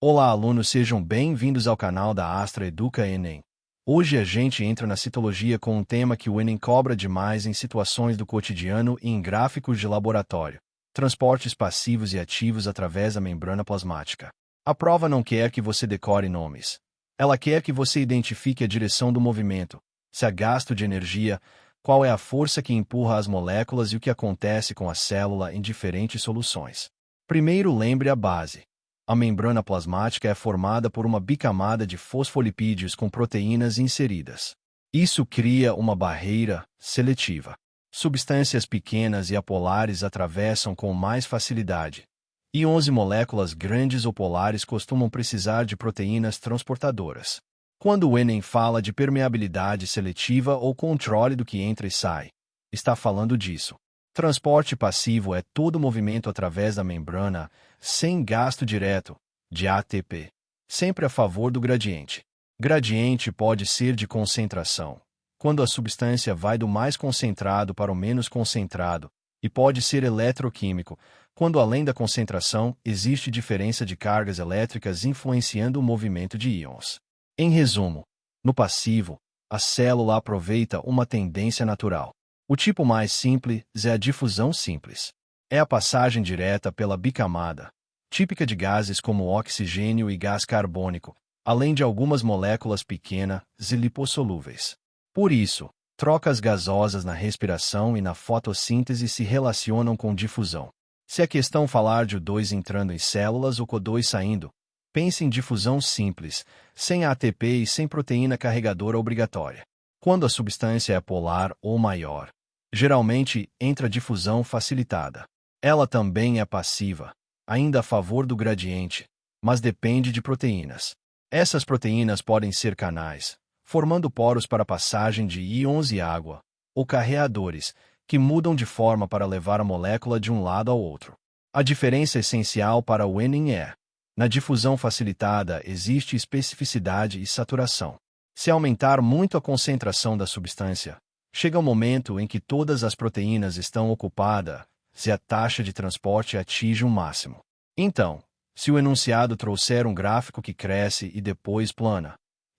Olá, alunos, sejam bem-vindos ao canal da Astra Educa Enem. Hoje a gente entra na citologia com um tema que o Enem cobra demais em situações do cotidiano e em gráficos de laboratório: transportes passivos e ativos através da membrana plasmática. A prova não quer que você decore nomes. Ela quer que você identifique a direção do movimento, se há gasto de energia, qual é a força que empurra as moléculas e o que acontece com a célula em diferentes soluções. Primeiro, lembre a base. A membrana plasmática é formada por uma bicamada de fosfolipídios com proteínas inseridas. Isso cria uma barreira seletiva. Substâncias pequenas e apolares atravessam com mais facilidade. Íons e moléculas grandes ou polares costumam precisar de proteínas transportadoras. Quando o Enem fala de permeabilidade seletiva ou controle do que entra e sai, está falando disso. Transporte passivo é todo movimento através da membrana, sem gasto direto, de ATP. Sempre a favor do gradiente. Gradiente pode ser de concentração, quando a substância vai do mais concentrado para o menos concentrado, e pode ser eletroquímico, quando além da concentração existe diferença de cargas elétricas influenciando o movimento de íons. Em resumo, no passivo, a célula aproveita uma tendência natural. O tipo mais simples é a difusão simples. É a passagem direta pela bicamada, típica de gases como oxigênio e gás carbônico, além de algumas moléculas pequenas e lipossolúveis. Por isso, trocas gasosas na respiração e na fotossíntese se relacionam com difusão. Se a questão falar de O2 entrando em células ou CO2 saindo, pense em difusão simples, sem ATP e sem proteína carregadora obrigatória. Quando a substância é polar ou maior, geralmente entra difusão facilitada. Ela também é passiva, ainda a favor do gradiente, mas depende de proteínas. Essas proteínas podem ser canais, formando poros para passagem de íons e água, ou carreadores, que mudam de forma para levar a molécula de um lado ao outro. A diferença essencial para o Enem é: na difusão facilitada existe especificidade e saturação. Se aumentar muito a concentração da substância, chega o momento em que todas as proteínas estão ocupadas e a taxa de transporte atinge um máximo. Então, se o enunciado trouxer um gráfico que cresce e depois plana,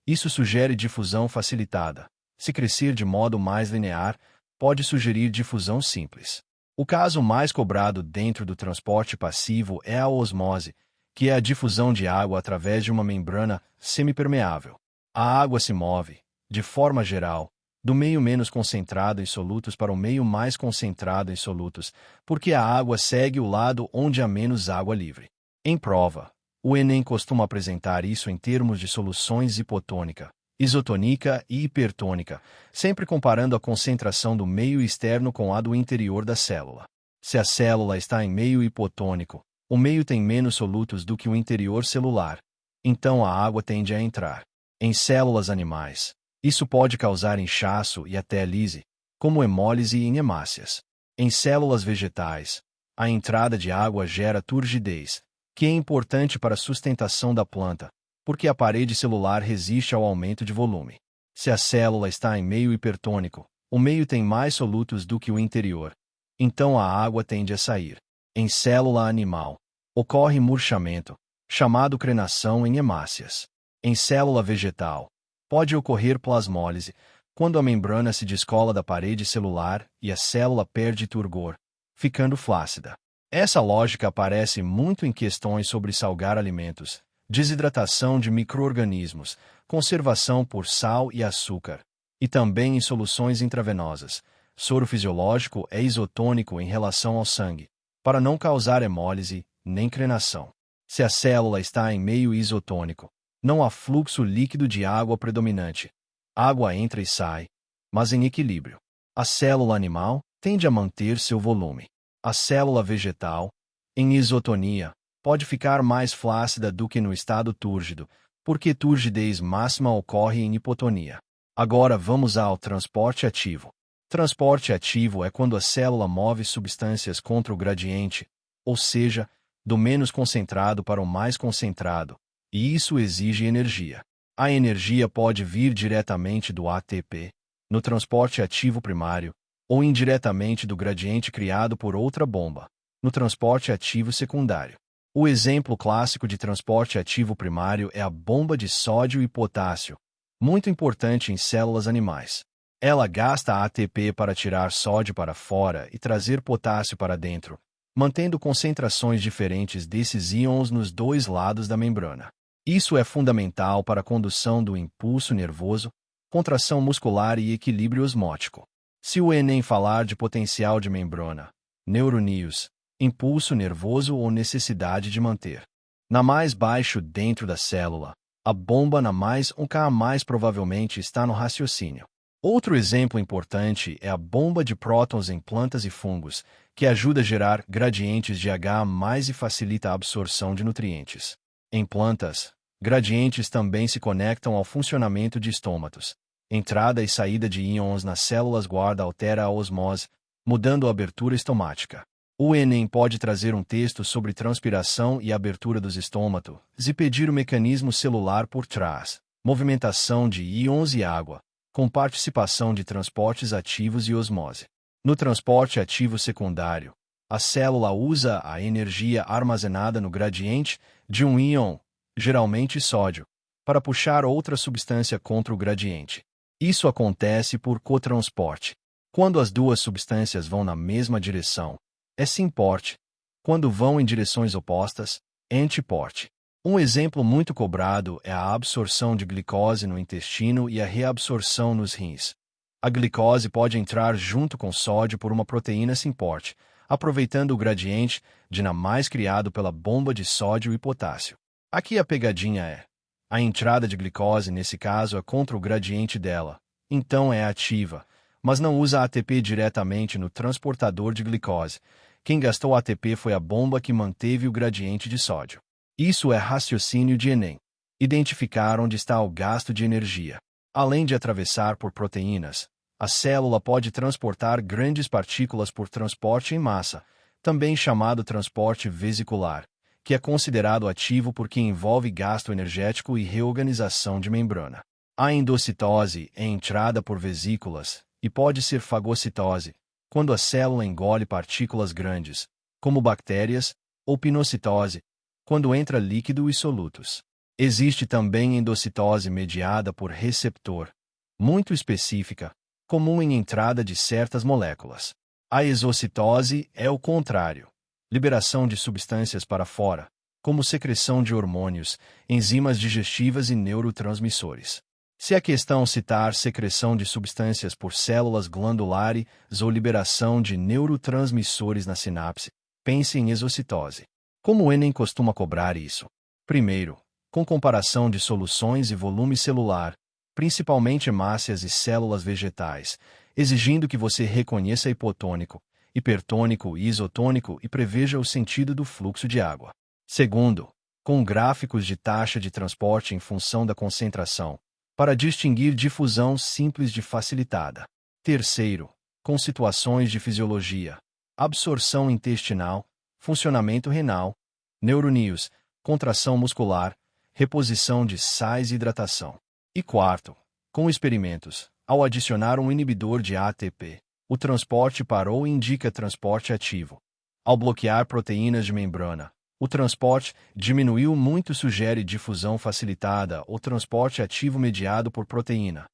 isso sugere difusão facilitada. Se crescer de modo mais linear, pode sugerir difusão simples. O caso mais cobrado dentro do transporte passivo é a osmose, que é a difusão de água através de uma membrana semipermeável. A água se move, de forma geral, do meio menos concentrado em solutos para o meio mais concentrado em solutos, porque a água segue o lado onde há menos água livre. Em prova, o Enem costuma apresentar isso em termos de soluções hipotônica, isotônica e hipertônica, sempre comparando a concentração do meio externo com a do interior da célula. Se a célula está em meio hipotônico, o meio tem menos solutos do que o interior celular, então a água tende a entrar. Em células animais, isso pode causar inchaço e até lise, como hemólise em hemácias. Em células vegetais, a entrada de água gera turgidez, que é importante para a sustentação da planta, porque a parede celular resiste ao aumento de volume. Se a célula está em meio hipertônico, o meio tem mais solutos do que o interior, então a água tende a sair. Em célula animal, ocorre murchamento, chamado crenação em hemácias. Em célula vegetal, pode ocorrer plasmólise, quando a membrana se descola da parede celular e a célula perde turgor, ficando flácida. Essa lógica aparece muito em questões sobre salgar alimentos, desidratação de micro-organismos, conservação por sal e açúcar, e também em soluções intravenosas. Soro fisiológico é isotônico em relação ao sangue, para não causar hemólise nem crenação. Se a célula está em meio isotônico, não há fluxo líquido de água predominante. Água entra e sai, mas em equilíbrio. A célula animal tende a manter seu volume. A célula vegetal, em isotonia, pode ficar mais flácida do que no estado túrgido, porque turgidez máxima ocorre em hipotonia. Agora vamos ao transporte ativo. Transporte ativo é quando a célula move substâncias contra o gradiente, ou seja, do menos concentrado para o mais concentrado, e isso exige energia. A energia pode vir diretamente do ATP, no transporte ativo primário, ou indiretamente do gradiente criado por outra bomba, no transporte ativo secundário. O exemplo clássico de transporte ativo primário é a bomba de sódio e potássio, muito importante em células animais. Ela gasta ATP para tirar sódio para fora e trazer potássio para dentro, mantendo concentrações diferentes desses íons nos dois lados da membrana. Isso é fundamental para a condução do impulso nervoso, contração muscular e equilíbrio osmótico. Se o Enem falar de potencial de membrana, neurônios, impulso nervoso ou necessidade de manter na mais baixo dentro da célula, a bomba na mais 1K mais provavelmente está no raciocínio. Outro exemplo importante é a bomba de prótons em plantas e fungos, que ajuda a gerar gradientes de H+ e facilita a absorção de nutrientes. Em plantas, gradientes também se conectam ao funcionamento de estômatos. Entrada e saída de íons nas células guarda altera a osmose, mudando a abertura estomática. O Enem pode trazer um texto sobre transpiração e abertura dos estômatos e pedir o mecanismo celular por trás, movimentação de íons e água, com participação de transportes ativos e osmose. No transporte ativo secundário, a célula usa a energia armazenada no gradiente de um íon, geralmente sódio, para puxar outra substância contra o gradiente. Isso acontece por cotransporte. Quando as duas substâncias vão na mesma direção, é simporte. Quando vão em direções opostas, é antiporte. Um exemplo muito cobrado é a absorção de glicose no intestino e a reabsorção nos rins. A glicose pode entrar junto com sódio por uma proteína simporte, aproveitando o gradiente de NA+ criado pela bomba de sódio e potássio. Aqui a pegadinha é: a entrada de glicose nesse caso é contra o gradiente dela, então é ativa, mas não usa ATP diretamente no transportador de glicose. Quem gastou ATP foi a bomba que manteve o gradiente de sódio. Isso é raciocínio de Enem. Identificar onde está o gasto de energia. Além de atravessar por proteínas, a célula pode transportar grandes partículas por transporte em massa, também chamado transporte vesicular, que é considerado ativo porque envolve gasto energético e reorganização de membrana. A endocitose é entrada por vesículas e pode ser fagocitose, quando a célula engole partículas grandes, como bactérias, ou pinocitose, quando entra líquido e solutos. Existe também endocitose mediada por receptor, muito específica, comum em entrada de certas moléculas. A exocitose é o contrário, liberação de substâncias para fora, como secreção de hormônios, enzimas digestivas e neurotransmissores. Se a questão citar secreção de substâncias por células glandulares ou liberação de neurotransmissores na sinapse, pense em exocitose. Como o Enem costuma cobrar isso? Primeiro, com comparação de soluções e volume celular, principalmente hemácias e células vegetais, exigindo que você reconheça hipotônico, hipertônico e isotônico e preveja o sentido do fluxo de água. Segundo, com gráficos de taxa de transporte em função da concentração, para distinguir difusão simples de facilitada. Terceiro, com situações de fisiologia, absorção intestinal, funcionamento renal, neurônios, contração muscular, reposição de sais e hidratação. E quarto, com experimentos, ao adicionar um inibidor de ATP, o transporte parou e indica transporte ativo. Ao bloquear proteínas de membrana, o transporte diminuiu muito, sugere difusão facilitada ou transporte ativo mediado por proteína.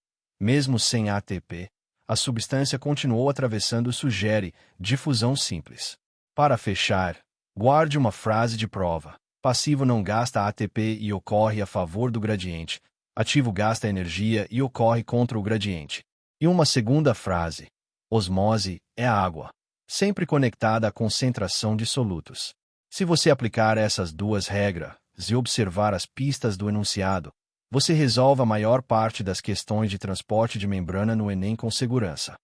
Mesmo sem ATP, a substância continuou atravessando, sugere difusão simples. Para fechar, guarde uma frase de prova. Passivo não gasta ATP e ocorre a favor do gradiente. Ativo gasta energia e ocorre contra o gradiente. E uma segunda frase. Osmose é a água, sempre conectada à concentração de solutos. Se você aplicar essas duas regras e observar as pistas do enunciado, você resolve a maior parte das questões de transporte de membrana no Enem com segurança.